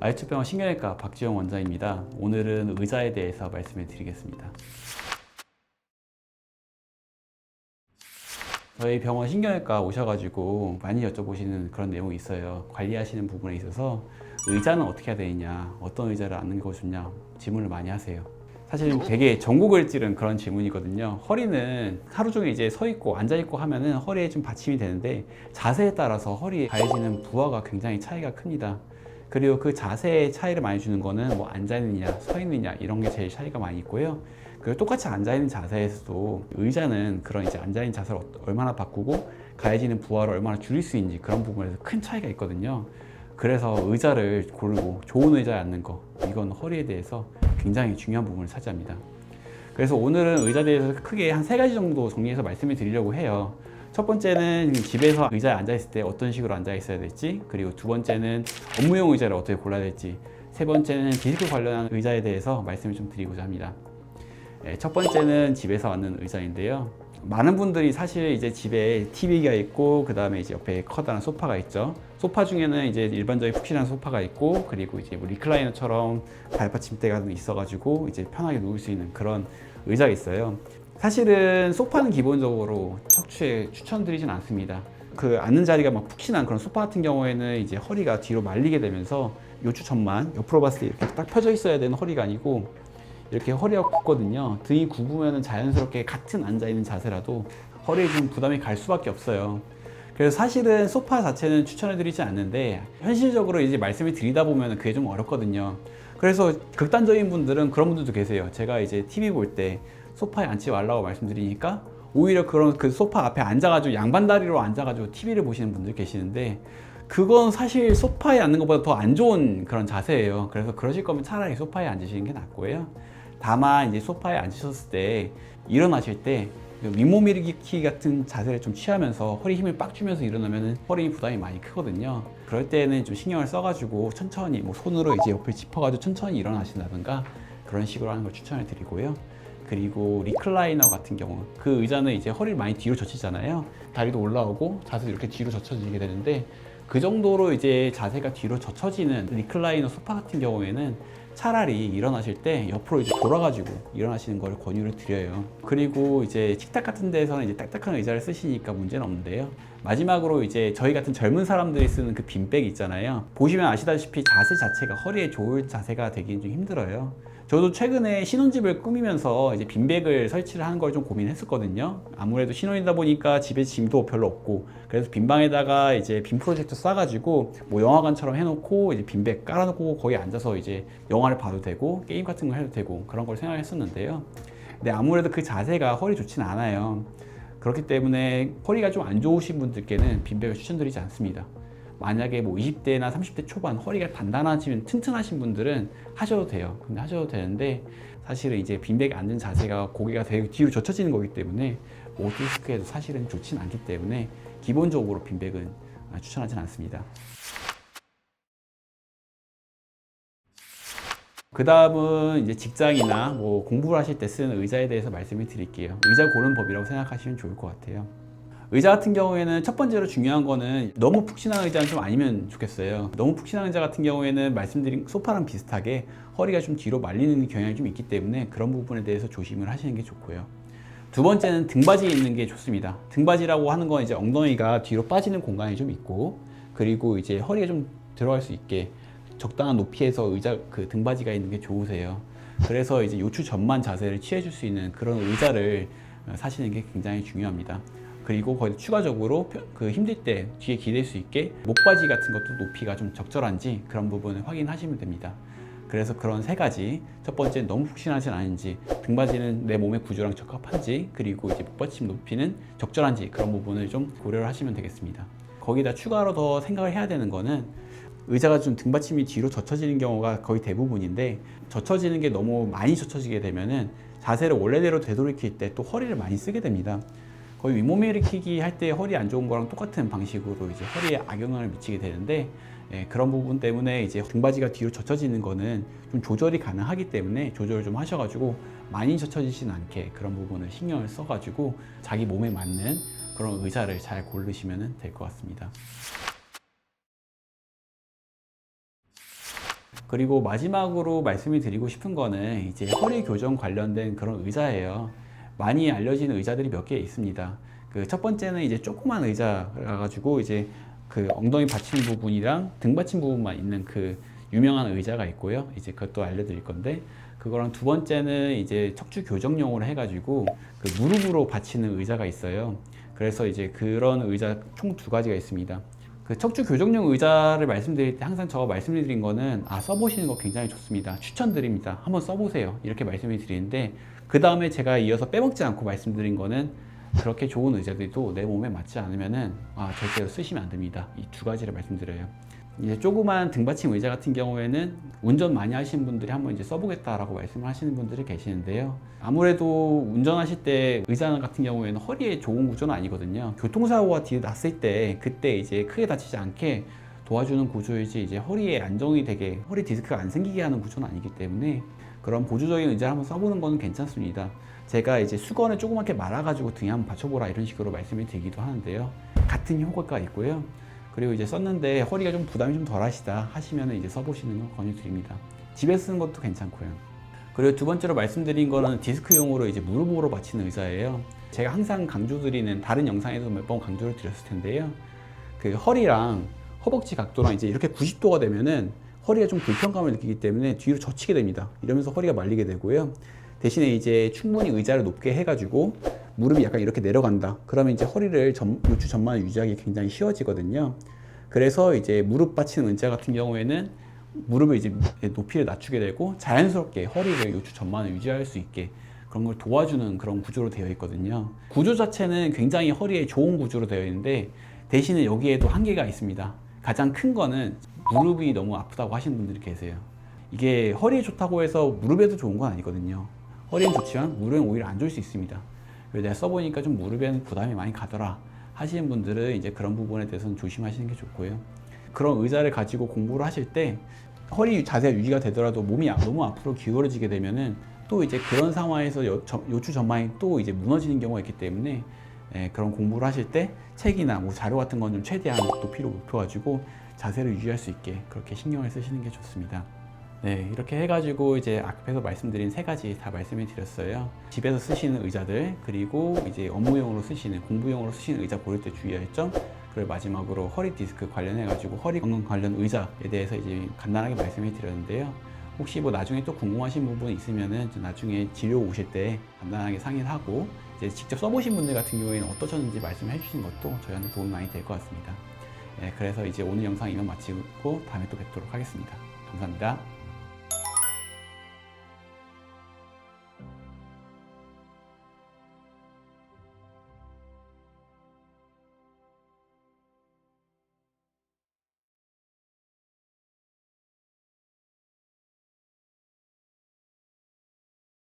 아이츠병원 신경외과 박지영 원장입니다. 오늘은 의자에 대해서 말씀을 드리겠습니다. 저희 병원 신경외과 오셔가지고 많이 여쭤보시는 그런 내용이 있어요. 관리하시는 부분에 있어서 의자는 어떻게 해야 되느냐, 어떤 의자를 앉는 게 좋냐 질문을 많이 하세요. 사실 되게 전국을 찌른 그런 질문이거든요. 허리는 하루 종일 이제 서 있고 앉아 있고 하면은 허리에 좀 받침이 되는데 자세에 따라서 허리에 가해지는 부하가 굉장히 차이가 큽니다. 그리고 그 자세의 차이를 많이 주는 거는 뭐 앉아 있느냐, 서 있느냐 이런 게 제일 차이가 많이 있고요. 그리고 똑같이 앉아 있는 자세에서도 의자는 그런 이제 앉아 있는 자세를 얼마나 바꾸고 가해지는 부하를 얼마나 줄일 수 있는지 그런 부분에서 큰 차이가 있거든요. 그래서 의자를 고르고 좋은 의자에 앉는 거, 이건 허리에 대해서 굉장히 중요한 부분을 차지합니다. 그래서 오늘은 의자에 대해서 크게 한 3가지 정도 정리해서 말씀을 드리려고 해요. 첫 번째는 집에서 의자에 앉아 있을 때 어떤 식으로 앉아 있어야 될지, 그리고 두 번째는 업무용 의자를 어떻게 골라야 될지, 세 번째는 디스크 관련한 의자에 대해서 말씀을 좀 드리고자 합니다. 첫 번째는 집에서 앉는 의자인데요. 많은 분들이 사실 이제 집에 TV가 있고, 그 다음에 이제 옆에 커다란 소파가 있죠. 소파 중에는 이제 일반적인 푹신한 소파가 있고, 그리고 이제 뭐 리클라이너처럼 발받침대가 있어가지고 이제 편하게 누울 수 있는 그런 의자가 있어요. 사실은 소파는 기본적으로 척추에 추천드리진 않습니다. 그 앉는 자리가 막 푹신한 그런 소파 같은 경우에는 이제 허리가 뒤로 말리게 되면서 요추 전만 옆으로 봤을 때 이렇게 딱 펴져 있어야 되는 허리가 아니고 이렇게 허리가 굽거든요. 등이 굽으면 자연스럽게 같은 앉아있는 자세라도 허리에 좀 부담이 갈 수밖에 없어요. 그래서 사실은 소파 자체는 추천해드리지 않는데 현실적으로 이제 말씀을 드리다 보면 그게 좀 어렵거든요. 그래서 극단적인 분들은 그런 분들도 계세요. 제가 이제 TV 볼 때 소파에 앉지 말라고 말씀드리니까 오히려 그런 그 소파 앞에 앉아가지고 양반다리로 앉아가지고 TV를 보시는 분들 계시는데 그건 사실 소파에 앉는 것보다 더 안 좋은 그런 자세예요. 그래서 그러실 거면 차라리 소파에 앉으시는 게 낫고요. 다만 이제 소파에 앉으셨을 때 일어나실 때 윗몸 일으키기 같은 자세를 좀 취하면서 허리 힘을 빡 주면서 일어나면 허리 부담이 많이 크거든요. 그럴 때는 좀 신경을 써가지고 천천히 뭐 손으로 이제 옆을 짚어가지고 천천히 일어나신다든가 그런 식으로 하는 걸 추천해 드리고요. 그리고 리클라이너 같은 경우 그 의자는 이제 허리를 많이 뒤로 젖히잖아요. 다리도 올라오고 자세도 이렇게 뒤로 젖혀지게 되는데 그 정도로 이제 자세가 뒤로 젖혀지는 리클라이너 소파 같은 경우에는 차라리 일어나실 때 옆으로 이제 돌아가지고 일어나시는 걸 권유를 드려요. 그리고 이제 식탁 같은 데서는 이제 딱딱한 의자를 쓰시니까 문제는 없는데요. 마지막으로 이제 저희 같은 젊은 사람들이 쓰는 그 빈백 있잖아요. 보시면 아시다시피 자세 자체가 허리에 좋을 자세가 되기는 좀 힘들어요. 저도 최근에 신혼집을 꾸미면서 이제 빈백을 설치를 하는 걸 좀 고민했었거든요. 아무래도 신혼이다 보니까 집에 짐도 별로 없고, 그래서 빈방에다가 이제 빈 프로젝터 싸가지고 뭐 영화관처럼 해놓고 이제 빈백 깔아놓고 거기 앉아서 이제 영화를 봐도 되고 게임 같은 거 해도 되고 그런 걸 생각했었는데요. 근데 아무래도 그 자세가 허리 좋진 않아요. 그렇기 때문에 허리가 좀 안 좋으신 분들께는 빈백을 추천드리지 않습니다. 만약에 뭐 20대나 30대 초반 허리가 단단하시면 튼튼하신 분들은 하셔도 돼요. 근데 하셔도 되는데 사실은 이제 빈백에 앉은 자세가 고개가 되게 뒤로 젖혀지는 거기 때문에 오토디스크에도 사실은 좋진 않기 때문에 기본적으로 빈백은 추천하진 않습니다. 그 다음은 이제 직장이나 뭐 공부를 하실 때 쓰는 의자에 대해서 말씀을 드릴게요. 의자 고르는 법이라고 생각하시면 좋을 것 같아요. 의자 같은 경우에는 첫 번째로 중요한 거는 너무 푹신한 의자는 좀 아니면 좋겠어요. 너무 푹신한 의자 같은 경우에는 말씀드린 소파랑 비슷하게 허리가 좀 뒤로 말리는 경향이 좀 있기 때문에 그런 부분에 대해서 조심을 하시는 게 좋고요. 두 번째는 등받이 있는 게 좋습니다. 등받이라고 하는 건 이제 엉덩이가 뒤로 빠지는 공간이 좀 있고, 그리고 이제 허리가 좀 들어갈 수 있게 적당한 높이에서 의자 그 등받이가 있는 게 좋으세요. 그래서 이제 요추 전만 자세를 취해 줄 수 있는 그런 의자를 사시는 게 굉장히 중요합니다. 그리고 거기서 추가적으로 그 힘들 때 뒤에 기댈 수 있게 목바지 같은 것도 높이가 좀 적절한지 그런 부분을 확인하시면 됩니다. 그래서 그런 3가지, 첫 번째는 너무 푹신하진 않은지, 등받이는 내 몸의 구조랑 적합한지, 그리고 이제 목받침 높이는 적절한지 그런 부분을 좀 고려를 하시면 되겠습니다. 거기다 추가로 더 생각을 해야 되는 거는 의자가 좀 등받침이 뒤로 젖혀지는 경우가 거의 대부분인데, 젖혀지는 게 너무 많이 젖혀지게 되면은 자세를 원래대로 되돌이킬 때 또 허리를 많이 쓰게 됩니다. 거의 윗몸 일으키기 할 때 허리 안 좋은 거랑 똑같은 방식으로 이제 허리에 악영향을 미치게 되는데, 그런 부분 때문에 이제 등받이가 뒤로 젖혀지는 거는 좀 조절이 가능하기 때문에 조절을 좀 하셔가지고 많이 젖혀지진 않게 그런 부분을 신경을 써가지고 자기 몸에 맞는 그런 의자를 잘 고르시면 될 것 같습니다. 그리고 마지막으로 말씀을 드리고 싶은 거는 이제 허리 교정 관련된 그런 의자예요. 많이 알려지는 의자들이 몇 개 있습니다. 그 첫 번째는 이제 조그만 의자라 가지고 이제 그 엉덩이 받치는 부분이랑 등 받침 부분만 있는 그 유명한 의자가 있고요. 이제 그것도 알려드릴 건데, 그거랑 두 번째는 이제 척추 교정용으로 해가지고 그 무릎으로 받치는 의자가 있어요. 그래서 이제 그런 의자 총 두 가지가 있습니다. 그 척추 교정용 의자를 말씀드릴 때 항상 제가 말씀드린 거는 써보시는 거 굉장히 좋습니다. 추천드립니다. 한번 써보세요. 이렇게 말씀을 드리는데, 그 다음에 제가 이어서 빼먹지 않고 말씀드린 거는 그렇게 좋은 의자들도 내 몸에 맞지 않으면은 절대로 쓰시면 안 됩니다. 이 두 가지를 말씀드려요. 이제 조그만 등받침 의자 같은 경우에는 운전 많이 하시는 분들이 한번 이제 써보겠다라고 말씀을 하시는 분들이 계시는데요. 아무래도 운전하실 때 의자 같은 경우에는 허리에 좋은 구조는 아니거든요. 교통사고가 뒤에 났을 때 그때 이제 크게 다치지 않게 도와주는 구조이지, 이제 허리에 안정이 되게 허리 디스크가 안 생기게 하는 구조는 아니기 때문에 그런 보조적인 의자를 한번 써보는 거는 괜찮습니다. 제가 이제 수건을 조그맣게 말아가지고 등에 한번 받쳐보라 이런 식으로 말씀을 드리기도 하는데요. 같은 효과가 있고요. 그리고 이제 썼는데 허리가 좀 부담이 좀 덜 하시다 하시면 이제 써보시는 거 권유드립니다. 집에 쓰는 것도 괜찮고요. 그리고 두 번째로 말씀드린 거는 디스크용으로 이제 무릎으로 받치는 의자예요. 제가 항상 강조드리는, 다른 영상에서 몇 번 강조를 드렸을 텐데요. 그 허리랑 허벅지 각도랑 이제 이렇게 90도가 되면은 허리가 좀 불편감을 느끼기 때문에 뒤로 젖히게 됩니다. 이러면서 허리가 말리게 되고요. 대신에 이제 충분히 의자를 높게 해가지고 무릎이 약간 이렇게 내려간다. 그러면 이제 허리를 요추 전만을 유지하기 굉장히 쉬워지거든요. 그래서 이제 무릎 받치는 의자 같은 경우에는 무릎을 이제 높이를 낮추게 되고 자연스럽게 허리를 요추 전만을 유지할 수 있게 그런 걸 도와주는 그런 구조로 되어 있거든요. 구조 자체는 굉장히 허리에 좋은 구조로 되어 있는데, 대신에 여기에도 한계가 있습니다. 가장 큰 거는 무릎이 너무 아프다고 하시는 분들이 계세요. 이게 허리에 좋다고 해서 무릎에도 좋은 건 아니거든요. 허리는 좋지만 무릎은 오히려 안 좋을 수 있습니다. 그래서 내가 써보니까 좀 무릎에는 부담이 많이 가더라 하시는 분들은 이제 그런 부분에 대해서는 조심하시는 게 좋고요. 그런 의자를 가지고 공부를 하실 때 허리 자세가 유지가 되더라도 몸이 너무 앞으로 기울어지게 되면은 또 이제 그런 상황에서 요추 전만이 또 이제 무너지는 경우가 있기 때문에 그런 공부를 하실 때 책이나 뭐 자료 같은 건 좀 최대한 높이로 높여가지고 자세를 유지할 수 있게 그렇게 신경을 쓰시는 게 좋습니다. 네, 이렇게 해가지고 이제 앞에서 말씀드린 세 가지 다 말씀을 드렸어요. 집에서 쓰시는 의자들, 그리고 이제 업무용으로 쓰시는, 공부용으로 쓰시는 의자 고를 때 주의할 점, 그리고 마지막으로 허리 디스크 관련해가지고 허리 건강 관련 의자에 대해서 이제 간단하게 말씀을 드렸는데요. 혹시 뭐 나중에 또 궁금하신 부분이 있으면은 나중에 진료 오실 때 간단하게 상의를 하고 이제 직접 써보신 분들 같은 경우에는 어떠셨는지 말씀해 주시는 것도 저희한테 도움이 많이 될 것 같습니다. 네, 그래서 이제 오늘 영상 이만 마치고 다음에 또 뵙도록 하겠습니다. 감사합니다.